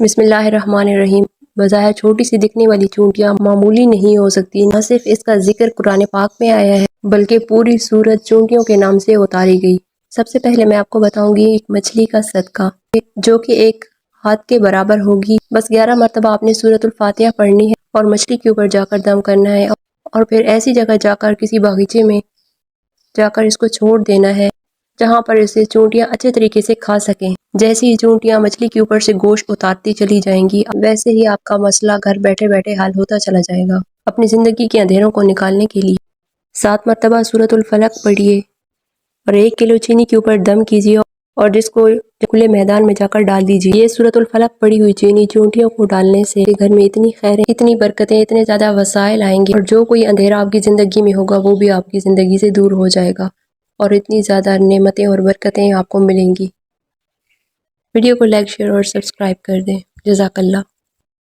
بسم اللہ الرحمن الرحیم۔ بظاہر چھوٹی سی دکھنے والی چونٹیاں معمولی نہیں ہو سکتی۔ نہ صرف اس کا ذکر قرآن پاک میں آیا ہے بلکہ پوری سورت چونٹیوں کے نام سے اتاری گئی۔ سب سے پہلے میں آپ کو بتاؤں گی ایک مچھلی کا صدقہ، جو کہ ایک ہاتھ کے برابر ہوگی۔ بس 11 مرتبہ آپ نے سورۃ الفاتحہ پڑھنی ہے اور مچھلی کے اوپر جا کر دم کرنا ہے، اور پھر ایسی جگہ جا کر کسی باغیچے میں جا کر اس کو چھوڑ دینا ہے جہاں پر اسے چونٹیاں اچھے طریقے سے کھا سکیں۔ جیسی ہی چونٹیاں مچھلی کے اوپر سے گوشت اتارتی چلی جائیں گی، ویسے ہی آپ کا مسئلہ گھر بیٹھے بیٹھے حل ہوتا چلا جائے گا اپنی زندگی کے اندھیروں کو نکالنے کے لیے۔ 7 مرتبہ سورۃ الفلق پڑھیے اور 1 کلو چینی کے اوپر دم کیجیے اور جس کو کھلے میدان میں جا کر ڈال دیجیے۔ یہ سورۃ الفلق پڑھی ہوئی چینی چونٹیوں کو ڈالنے سے گھر میں اتنی خیریں، اتنی برکتیں، اتنے زیادہ وسائل آئیں گے، اور جو کوئی اندھیرا آپ کی زندگی میں ہوگا وہ بھی آپ کی زندگی سے دور ہو جائے گا، اور اتنی زیادہ نعمتیں اور برکتیں آپ کو ملیں گی۔ ویڈیو کو لائک، شیئر اور سبسکرائب کر دیں۔ جزاک اللہ۔